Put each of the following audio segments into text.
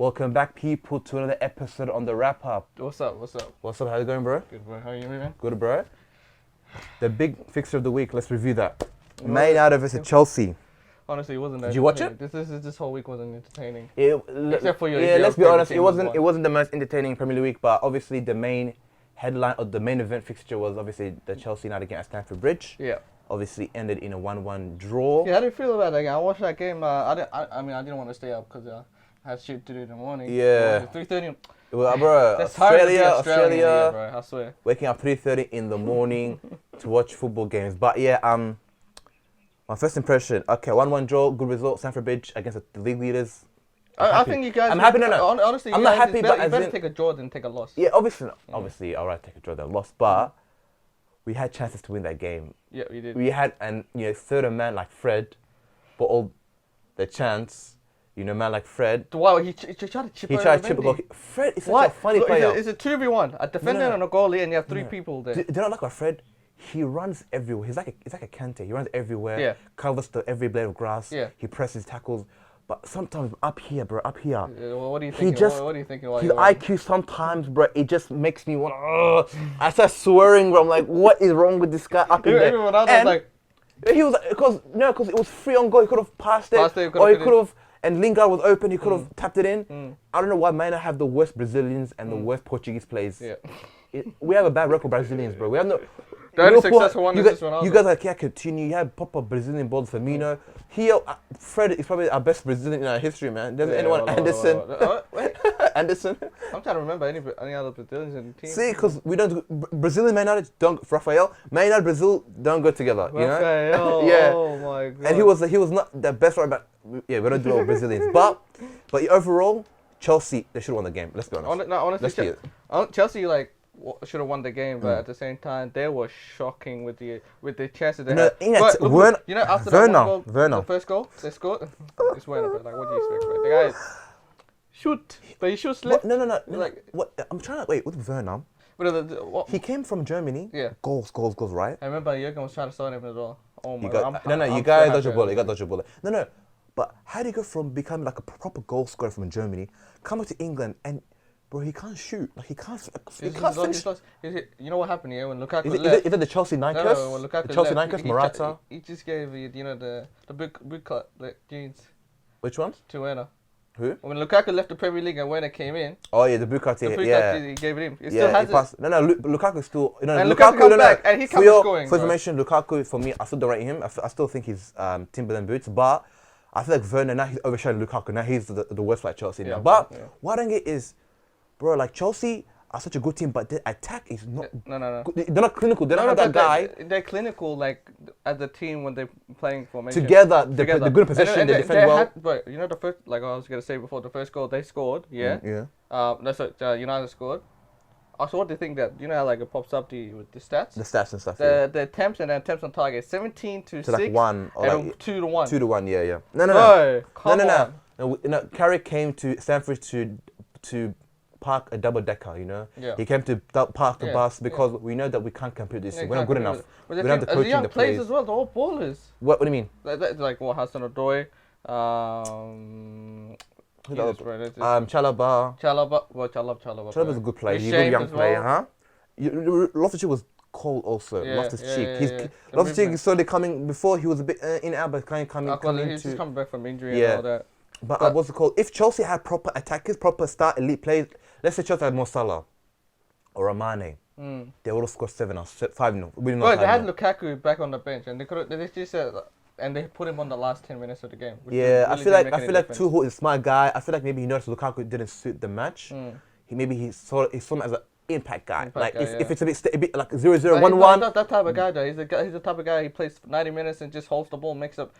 Welcome back, people, to another episode on the wrap up. What's up? What's up? What's up? How you going, bro? Good, bro. How are you, man? Good, bro. The big fixture of the week. Let's review that. Man United versus Chelsea. Honestly, it wasn't that. Did you watch it? This whole week wasn't entertaining. Except for your. Yeah, let's be honest. It wasn't the most entertaining Premier League week, but obviously the main headline or the main event fixture was obviously the Chelsea United game at Stamford Bridge. Yeah. Obviously ended in a 1-1 draw. Yeah, how do you feel about that game? I watched that game. I didn't want to stay up because I had shit to do in the morning. Yeah. 3:30. Well, bro, That's hard to be Australia, here, bro, I swear. Waking up 3:30 in the morning to watch football games. But yeah, my first impression, okay, 1-1 draw, good result, Stamford Bridge against the league leaders. I think you guys. I'm happy. No. Honestly, I'm not happy, but you better take a draw than take a loss. Yeah, obviously, alright, take a draw than a loss, but we had chances to win that game. Yeah, we did. We had, and third man like Fred, but all the chance, man like Fred. Wow, he tried to chip. He tried to chip a goal. Fred is such a funny player. It's a 2v1, a defender and a goalie, and you have three people there. Do you not like about Fred? He runs everywhere. He's like a Kante. He runs everywhere. Yeah. Covers every blade of grass. Yeah. He presses tackles. But sometimes up here, bro, up here. Well, what are you thinking? What are you thinking? His IQ sometimes, bro, it just makes me want to. I start swearing, bro. I'm like, what is wrong with this guy up in there? Everyone else was like, he was because it was free on goal. He could have passed it, or he could have. And Lingard was open. He could have tapped it in. I don't know why Man have the worst Brazilians and the worst Portuguese players. Yeah. We have a bad record, Brazilians, bro. We have no. The only successful one is this one. You guys are continue. You have proper Brazilian balls, Firmino. Here, Fred is probably our best Brazilian in our history, man. There's anyone Anderson. Anderson. I'm trying to remember any other Brazilians in the team. See, because we don't Brazilian Man United don't Rafael. Man United Brazil don't go together. Rafael, yeah. Oh my god. And he was not the best right back. Yeah, we don't do all Brazilians, but overall, Chelsea they should have won the game. Let's be honest. Honestly, Chelsea should have won the game, but at the same time, they were shocking with the chances they had. After the first goal they scored, it's Werner. But what do you expect? Right? The guy shoot, but he shoots left. No. Like what? I'm trying to wait with Werner. But he came from Germany. Yeah. Goals, right? I remember Jurgen was trying to sign him as well. Oh my god. You guys dodge your bullet. You got dodge your bullet. No. But how do you go from becoming like a proper goal scorer from Germany, come to England and bro, he can't shoot. Like he can't finish. You know what happened here when Lukaku left? Is it the Chelsea 9 curse? No, when Lukaku the Chelsea 9 left, curse, Morata. He just gave the big cut jeans. Which ones? To Werner. Who? When Lukaku left the Premier League and Werner came in. Oh yeah, the Bukati. He gave it him. He still has it. No, Lukaku still. And Lukaku comes back and he comes scoring. For information, Lukaku for me, I still don't rate him. I still think he's Timberland boots, but I feel like Werner now he's overshadowed Lukaku. Now he's the worst like Chelsea now. But what I don't get is, bro, like Chelsea are such a good team, but their attack is not. No. They're not clinical. They don't have that guy. They're clinical as a team when they're playing formation. Together, they're good in possession. They defend well. But the first, like I was gonna say before, the first goal they scored, yeah. United scored. Also, what do you think that how like it pops up with the stats? The stats and stuff. The attempts and attempts on target, 17 to 6, like 1 or and like 2 to 1. 2 to 1, yeah. No. Carrick came to Stamford to park a double decker. Yeah. He came to park the bus because we know that we can't compete this year. We're not good enough. We don't have the coaching, the players as well. They're all ballers. What do you mean? Like Hudson-Odoi, Chalobah. Chalobah's a good player. He's a good young player, huh? Loftus-Cheek was cold also. Loftus-Cheek. Loftus-Cheek is slowly coming. Before he was a bit in and out, but coming he's just coming back from injury and all that. But what's it called? If Chelsea had proper attackers, proper star elite players, let's say Chelsea had Mo Salah or Mane, they would have scored 7 or 5-0. They had Lukaku back on the bench, and they put him on the last 10 minutes of the game. Yeah, I feel like Tuchel is a smart guy. I feel like maybe he noticed Lukaku didn't suit the match. He saw him as an impact guy. If it's a bit like 0-0, 1-1. He's not that type of guy though. He's the type of guy who plays 90 minutes and just holds the ball, makes up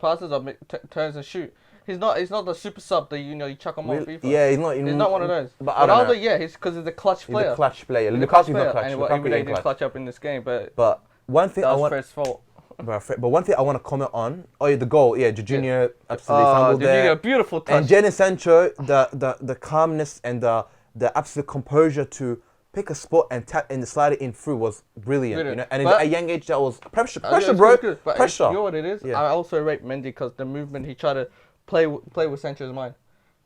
passes or turns and shoot. He's not the super sub that you chuck him off FIFA. Yeah, he's not one of those. But Ronaldo, he's because he's a clutch player. He's a clutch player. Lukaku's not clutch. And he didn't clutch up in this game, but one thing that was Fred's fault. But one thing I want to comment on, the goal, Jorginho absolutely fumbled there. Beautiful touch. And Jadon Sancho, the calmness and the absolute composure to pick a spot and tap and slide it in through was brilliant. And at a young age, that was pressure, bro. Pressure. You know what it is? I also rate Mendy because the movement he tried to play with Sancho's mind.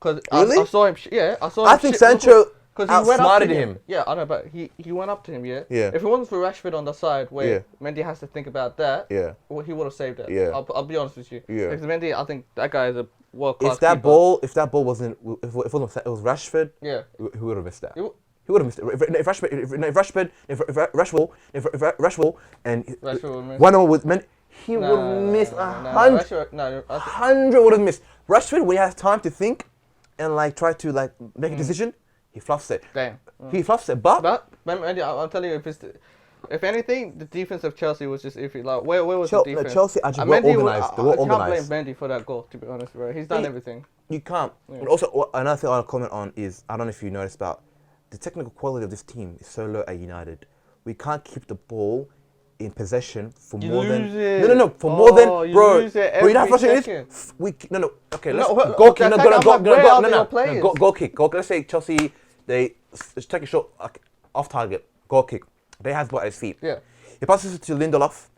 Because Really? I saw him. I saw him. I think Sancho Because outsmarted him. Yeah, I know, but he went up to him. Yeah. Yeah. If it wasn't for Rashford on the side, where Mendy has to think about that. Yeah. Well, he would have saved it. Yeah. I'll be honest with you. Yeah. Because Mendy, I think that guy is a world class. If that ball wasn't, if it was Rashford, yeah, he would have missed that. He would have missed it. If Rashford and one of was meant, he would have missed 100. 100 would have missed. Rashford, when he has time to think and like try to like make a decision, he fluffs it. Damn. He fluffs it, but I'll tell you, if anything, the defense of Chelsea was just iffy. Like, where was the defense? Chelsea are just well organised. They were organised. I can't blame Mendy for that goal, to be honest, bro. He's done everything. You can't. Yeah. And also, another thing I'll comment on is, I don't know if you noticed about, the technical quality of this team is so low at United. We can't keep the ball in possession for more than... For more than... Bro, you know how frustrating it is? Okay, let's... Goal kick. Let's say Chelsea, they take a shot off target. Goal kick. They have the ball at his feet. Yeah. He passes it to Lindelof.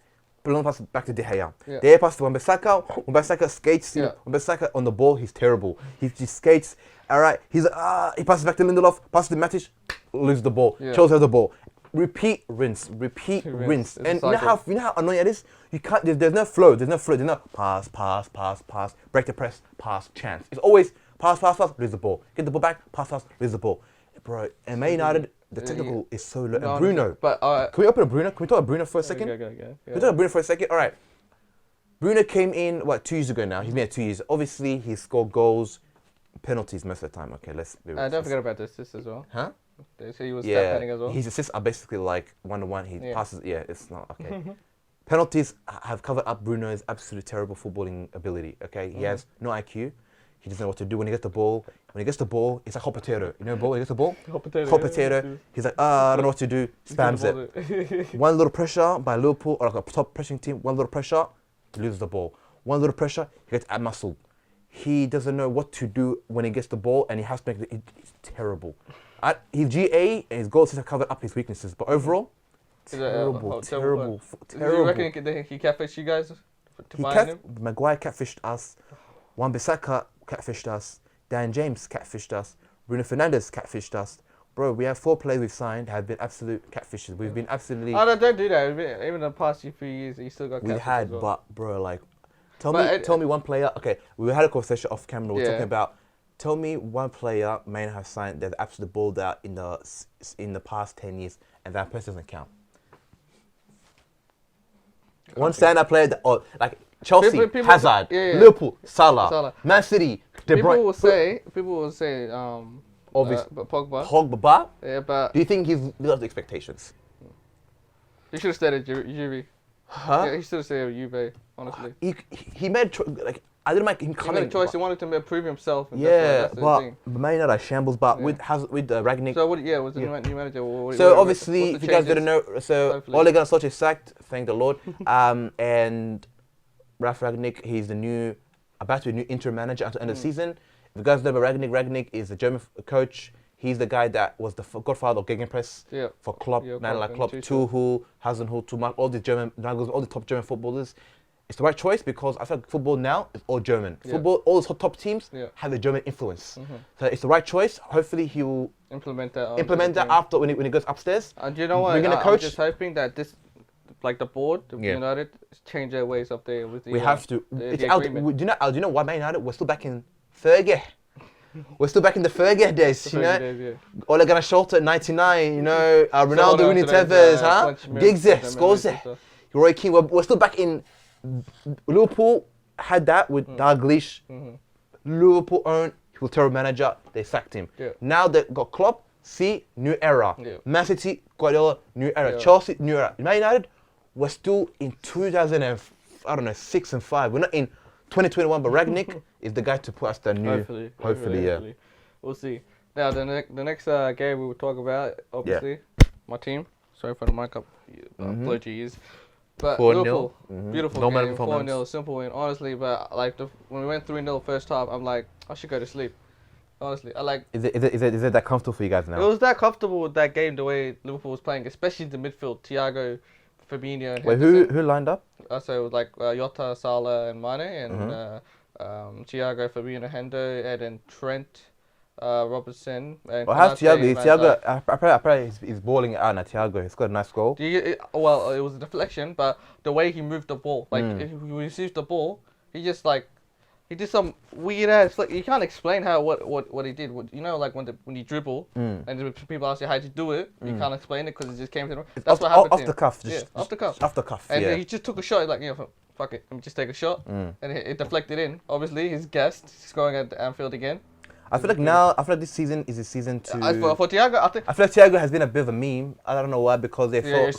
Lindelof passes back to De Gea. Yeah. De Gea passes to Wan-Bissaka. Wan-Bissaka skates. Yeah. Wan-Bissaka on the ball, he's terrible. He skates. All right. He's he passes back to Lindelof. Passes to Matic. Loses the ball. Yeah. Chelsea has the ball. Repeat, rinse. Repeat, rinse. And you know how annoying it is? You can't. There's no flow. There's no pass. Break the press. Pass. Chance. It's always pass. Lose the ball. Get the ball back. Pass. Lose the ball. Bro, and Man United, the technical is so low. And Bruno. But can we open a Bruno? Can we talk about Bruno for a second? Go. Can we talk about Bruno for a second? All right. Bruno came in 2 years ago now. He's been here 2 years. Obviously, he scored goals, penalties most of the time. Okay, let's be don't forget about the assists as well. Huh? They say he was penning as well. His assists are basically like 1-to-1. He passes. Yeah, it's not okay. Penalties have covered up Bruno's absolute terrible footballing ability. Okay, he has no IQ. He doesn't know what to do when he gets the ball. When he gets the ball, it's like hot potato. You know, when he gets the ball? Hot potato. He's like, I don't know what to do. Spams it. One little pressure by Liverpool, or like a top pressing team, one little pressure, he loses the ball. One little pressure, he gets out-muscled. He doesn't know what to do when he gets the ball, and he has to make it. It's terrible. His GA and his goals have covered up his weaknesses, but overall, terrible. Do you reckon he catfished you guys to buy him? Maguire catfished us. Wan-Bissaka catfished us. Dan James catfished us. Bruno Fernandes catfished us. Bro, we have 4 players we've signed have been absolute catfishes. We've been absolutely... Oh, no, don't do that. Even in the past few years, you still got catfished. We had, well. But, bro, like... Tell me one player... Okay, we had a conversation off camera. We're talking about... Tell me one player Man have signed that absolutely balled out in the past 10 years, and that person doesn't count. One stand-up player that... like... Chelsea, Hazard, Liverpool, Salah, Man City, De Bruyne. People will say, Pogba. Yeah, but do you think he's lived up to expectations? He should have stayed at Juve. Huh? Yeah, he should have stayed at Juve. Honestly, he made I didn't like him coming. He made a choice. He wanted to prove himself. And that's but Man United shambles. But with Ragnick. So was the new manager? So obviously, if you guys didn't know, so Ole Gunnar Solskjaer is sacked. Thank the Lord. And Ralf Ragnick, he's about to be the new interim manager until the end of the season. If you guys know about Ragnick is a German coach. He's the guy that was the godfather of Gegenpress for Klopp, man like Klopp, Tuchel, Hasenhüttl, all the top German footballers. It's the right choice because I feel like football now is all German. Football, all the top teams have a German influence. So it's the right choice. Hopefully he will implement that after when he goes upstairs. And you know what? I'm just hoping that this, like the board, United, change their ways up there with the. We have to. Do you know why Man United? We're still back in Fergie. We're still back in the Fergie days, you know. Ole Gunnar Solskjaer, 99, you know. Ronaldo, winning Tevez, Giggs, scores. Roy Keane. We're still back in. Liverpool had that with Dalglish. Liverpool owned. He was a terrible manager. They sacked him. Now they got Klopp. New era. Man City, Guardiola, new era. Chelsea, new era. Man United, we're still in 6 and 5. We're not in 2021, but Ragnick is the guy to put us the new. Hopefully. We'll see. Now the next game we will talk about, obviously, my team. Sorry for the mic up. Apologies. But 4-0. Beautiful no game. 4-0, simple win. Honestly, but like when we went 3-0 first half, I'm like, I should go to sleep. Honestly, I like. Is it that comfortable for you guys now? It was that comfortable with that game, the way Liverpool was playing, especially the midfield. Thiago, Fabinho, and Wait, who lined up? So it was like Jota, Salah, and Mane, and Thiago, Fabinho, Hendo, and then Trent, Robertson. And Well, how's Thiago? Thiago, apparently he's balling it out now. Thiago, he's got a nice goal. Well, it was a deflection, but the way he moved the ball, like if he received the ball, he just like he did some weird ass. Like you can't explain what he did. You know, like when you dribble and people ask you how to do it, you can't explain it because it just came to him. That's what happened. Off the cuff. Off the cuff. Off the cuff. And he just took a shot. Like fuck it, let me just take a shot, and it deflected in. Obviously, he's gassed. He's going at Anfield again. I feel like this season is a season to. For Thiago, I feel like Thiago has been a bit of a meme. I don't know why, because before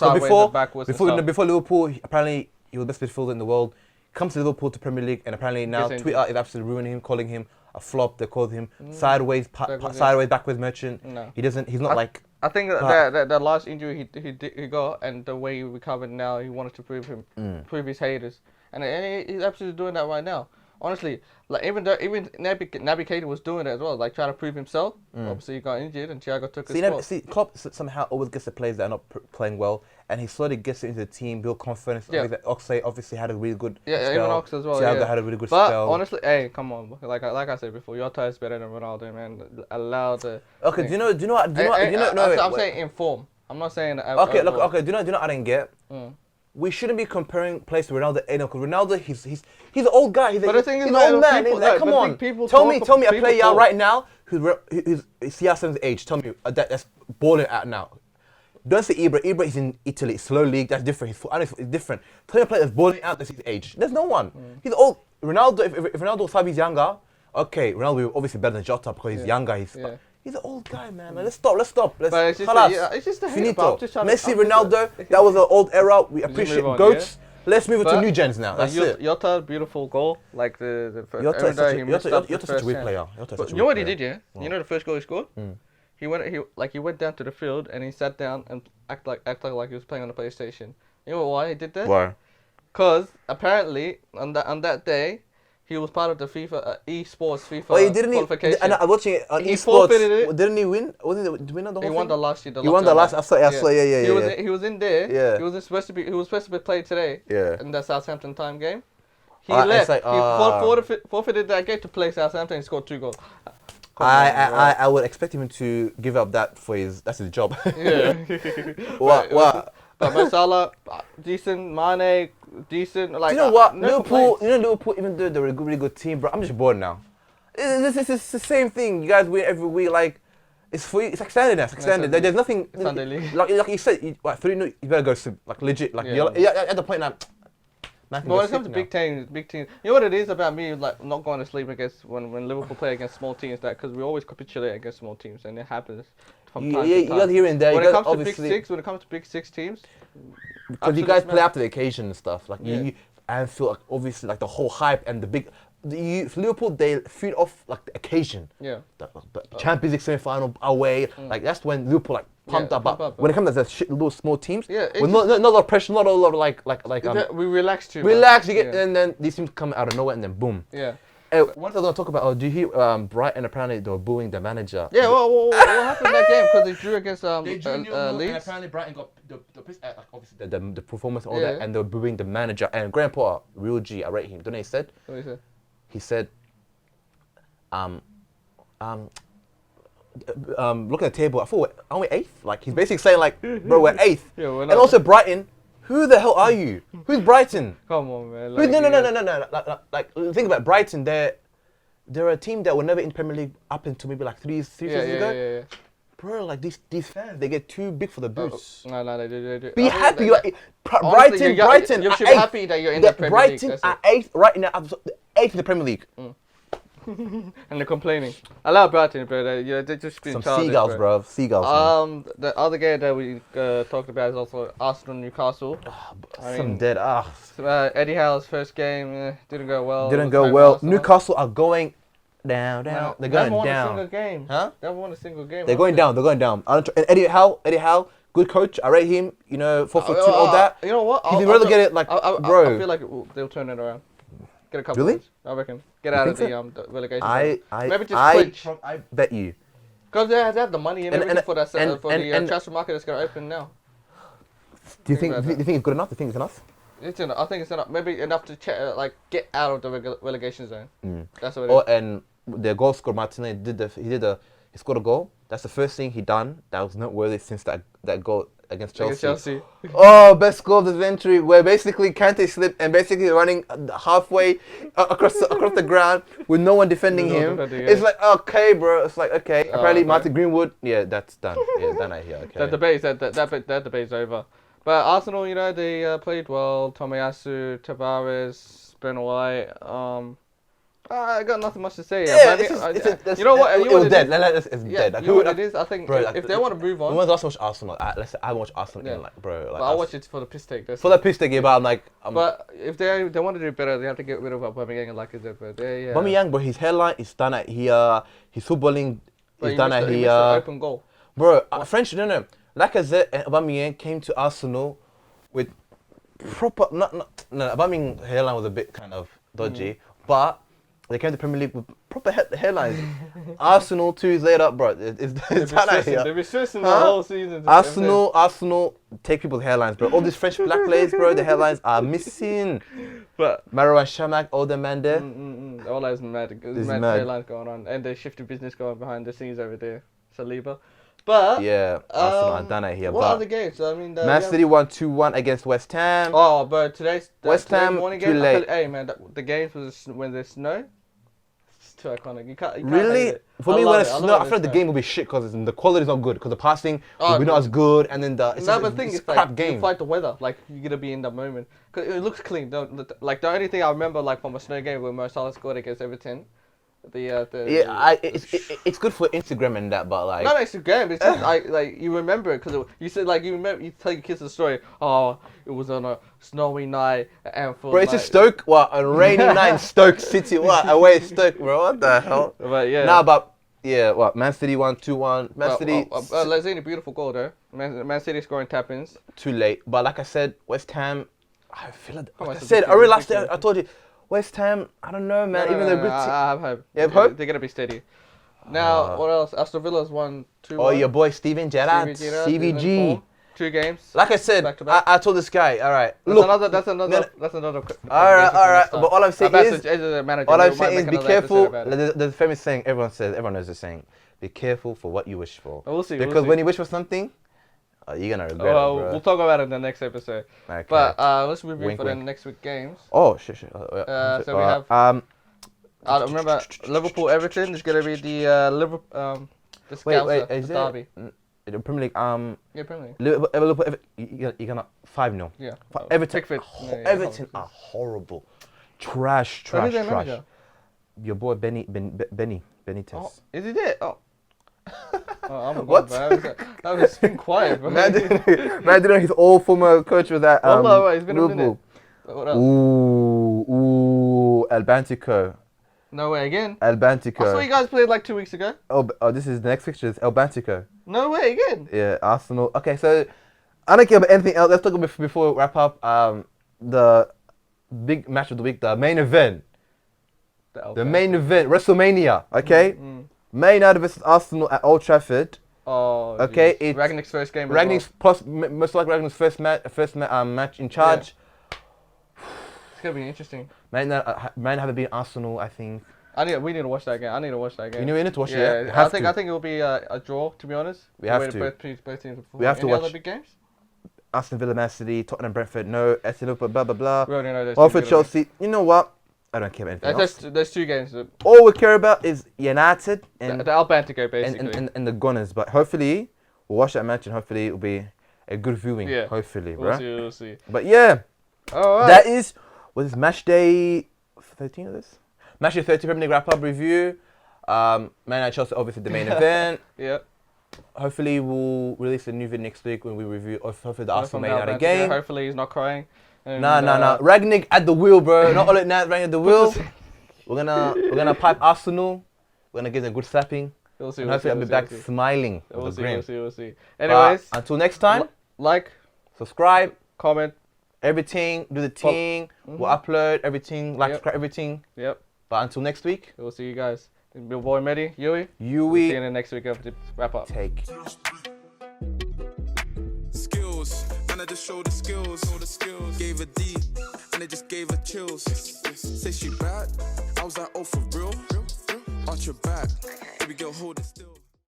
Liverpool, apparently he was the best midfielder in the world. Comes to Liverpool to Premier League, and apparently now Twitter is absolutely ruining him, calling him a flop. They called him sideways backwards merchant. No. He's not like. I think that last injury he got, and the way he recovered now, he wanted to prove his haters, and he's absolutely doing that right now. Honestly, like even Naby Keita was doing it as well, like trying to prove himself. Obviously, he got injured, and Thiago took his spot. Klopp somehow always gets the players that are not playing well, and he slowly gets it into the team, build confidence. Yeah. Oxlade obviously had a really good spell. Even Ox as well. Thiago had a really good spell. But honestly, hey, come on, like I said before, Jota is better than Ronaldo, man. Allow the. Okay, thing. do you know? No, I'm saying in form. I'm not saying. Okay, look. Okay, do you know? I didn't get. We shouldn't be comparing players to Ronaldo. Because Ronaldo, he's an old guy. He's an old man. Come on, tell me a player right now who's CR7's age. Tell me that's balling out now. Don't say Ibra. Ibra is in Italy, slow league. That's different. It's different. Tell me a player that's balling out that's his age. There's no one. He's old. Ronaldo. If Ronaldo was 5 years younger, okay, Ronaldo will obviously better than Jota because he's younger. He's an old guy, man. Like, let's stop. But it's just a finito. Messi, Ronaldo, that was an old era. We appreciate GOATs. Let's move it to new gens now. That's it. Jota, beautiful goal. Like the first. Jota's such a weird player. You know what he did, yeah? You know the first goal he scored? He went down to the field and he sat down and acted like he was playing on the PlayStation. You know why he did that? Why? Because apparently on that day, he was part of the FIFA esports qualification. And I'm watching it on esports. Forfeited it. Didn't he win? Did he win the whole thing? He won the last year. He won the last. I saw. Yeah. He was in there. Yeah. He was supposed to be played today. Yeah. In the Southampton time game. He left. He forfeited that game to play Southampton. He scored 2 goals. I would expect him to give up that's his job. Yeah. What? But Mo Salah, decent. Mane, decent. Like, do you know what? Liverpool, even though they're a really good team, bro, I'm just bored now. It's the same thing. You guys win every week. Like, it's like standard now. It's extended. There's nothing. Sunday league. Like you said, 3-0, you better go sleep. Like legit. Like you're at the point now. But when it comes to big teams, you know what it is about me, like not going to sleep against when Liverpool play against small teams, that because we always capitulate against small teams, and it happens from time to time. You got here and there. When it comes to big six teams, because you guys play after the occasion and stuff. Like and feel like obviously like the whole hype and the big. Liverpool, they feed off like the occasion. Yeah. The Champions League semi-final away, like that's when Liverpool like pumped up. When it comes to the little small teams, with not a lot of pressure, not a lot of like we relax too. Relax, you get, and then these teams come out of nowhere, and then boom. Yeah. One thing I was gonna talk about. Do you hear Brighton apparently they were booing the manager? Yeah. What happened in that game? Because they drew against Leeds. And apparently Brighton got obviously the performance and all that, and they were booing the manager. And Graham Potter, real G, I rate him. Don't know what he said? What did he say? He said, look at the table. I thought, aren't we 8th? Like, he's basically saying, like, bro, we're 8th. Yeah, we're not. And also Brighton, who the hell are you? Who's Brighton? Come on, man. Like, no. Like, think about Brighton. They're a team that were never in Premier League up until maybe like 3 seasons ago. Yeah. Bro, like these fans, they get too big for the boots. No, they do. Be happy. Brighton. You should be happy that you're in the Premier League. Brighton are 8th right now. 8th in the Premier League. And they're complaining. I love Brighton, but they're just being some seagulls, bro. Seagulls. The other game that we talked about is also Arsenal Newcastle. Dead. Eddie Howe's first game didn't go well. Arsenal. Newcastle are going down. They're going down. They haven't won a single game. Huh? They haven't won a single game. They're going down. And Eddie Howe, good coach. I rate him. 4-4-2, all that. You know what? He'd rather get it like, bro. I feel like they'll turn it around. Get a couple points, I reckon. Get out of the relegation. Maybe just switch. I bet you. Because they have the money and everything for the transfer market that's going to open now. Do you think it's good enough? Do you think it's enough? It's enough. I think it's enough. Maybe enough to get out of the relegation zone. That's what it is. And the goal scorer Martinelli he scored a goal. That's the first thing he done that was noteworthy since that goal against Chelsea. Best goal of the century, where basically Kante slipped and basically running halfway across the ground with no one defending him. It's like, okay, bro. It's like, okay. Apparently, Martin Greenwood, that's done. Yeah, done out here. Okay. That debate's over. But Arsenal, they played well. Tomiyasu, Tavares, Ben White. I got nothing much to say. Yeah, you know what? It was dead. It's dead. Like, you know what it is? I think if they want to move on. When was the last time I watched Arsenal? Let's say I watched Arsenal again, bro. But I watch it for the piss take. For the piss take, but I'm like. But if they want to do better, they have to get rid of Aubameyang and Lacazette. But Aubameyang, bro, his hairline is done at here. His footballing is done at here. He missed an open goal. Bro, French, no. Lacazette and Aubameyang came to Arsenal with proper. Aubameyang's hairline was a bit kind of dodgy, but. They came to Premier League with proper hairlines. Arsenal 2 years later, bro. It's done out here. They've been stressing the whole season. Arsenal take people's hairlines, bro. All these French black players, bro, the hairlines are missing. But Marouane Chamakh, older man there. All those mad hairlines going on, and the shifty business going behind the scenes over there. Saliba. But Arsenal are done out here. What other games? I mean, Man City won 2-1 against West Ham. Oh, but today's West Ham morning too game. late. Hey man, the games when there's snow. It's too iconic. You can't really? hate it. For me, when it's snow, I feel like the game will be shit because the quality's not good because the passing will be not as good, and then it's a crap game. You fight the weather, like you're gonna be in the moment. Cause it looks clean. Like the only thing I remember, like from a snow game where Mo Salah scored against Everton. It's good for Instagram and that, but like not Instagram. It's just like you remember it because you said you tell your kids the story. Oh, it was on a snowy night at Anfield. Bro, it's just Stoke. What a rainy night in Stoke City. What away Stoke, bro? What the hell? But what? Man City won 2-1. Man City. Let's see a beautiful goal there. Man City scoring tap-ins. Too late. But like I said, West Ham. I feel like I said. I really last day. I told you. West Ham, I don't know, man. Even though good team. I have hope. You have hope? They're gonna be steady. Now, what else? Aston Villa's won 2-1. Oh, your boy Steven Gerrard, CVG. 2 games. Like I said, I told this guy. All right, that's another. All right. But all I'm saying is, be careful. There's a famous saying. Everyone knows the saying. Be careful for what you wish for. We'll see. Because when you wish for something. You're gonna regret it, bro. We'll talk about it in the next episode. Okay. But let's review for the next week games. Oh, shit. So we have. I remember Liverpool Everton is gonna be the Liverpool the Scouser, the derby. The Premier League. Yeah, Premier League. Liverpool. You're gonna 5-0. Yeah. Everton. Everton are horrible. Trash. Your boy Benny Tess. Oh, is he there? Oh. I'm what? That was been quiet, bro. Man didn't know his old former coach was at he's been a minute. What else? Ooh, El Bantico. No way again. El Bantico. I saw you guys played like 2 weeks ago. Oh, this is the next fixture. It's El Bantico. No way again. Yeah, Arsenal. Okay, so I don't care about anything else. Let's talk about before we wrap up. The big match of the week, the main event. The main event, WrestleMania. Okay. Man United versus Arsenal at Old Trafford. Oh, okay. Geez. It's Ragnick's first game. Ragnick's plus most likely Ragnick's first match in charge. Yeah. It's gonna be interesting. Man haven't beaten Arsenal, I think. We need to watch that game. You need to watch it. Yeah. I think it will be a draw. To be honest, we have to. Both teams we have to watch. Any other big games? Aston Villa, Man City, Tottenham, Brentford. No, Liverpool, blah blah blah. We already know those. Watford, Chelsea. You know what? I don't care about anything else. There's 2 games. All we care about is United and the Al Bantico, basically. And the Gunners. But hopefully, we'll watch that match and hopefully it'll be a good viewing. Yeah. Hopefully, we'll bro. We'll see. But yeah. All right. That is, what is match day 13 of this? Match day 13 Premier League wrap-up review. Man United Chelsea, obviously the main event. Yeah. Hopefully, we'll release a new video next week when we review, hopefully the Arsenal Man United game. Hopefully he's not crying. No. Ragnick at the wheel, bro. Not all at night, Ragnick at the wheel. We're gonna pipe Arsenal. We're gonna give them a good slapping. We'll see. Hopefully I'll be back smiling. We'll see. Anyways, until next time, like, subscribe, comment, everything. Do the thing. We'll upload everything. Subscribe, everything. Yep. But until next week, we'll see you guys. Your boy Mehdi, Yui. We'll see you in the next week of the wrap up. Take. Skills, man, I just showed the skills. Gave a D. and it just gave her chills. Say she bad, I was like, oh for real? Arch your back, baby girl hold it still.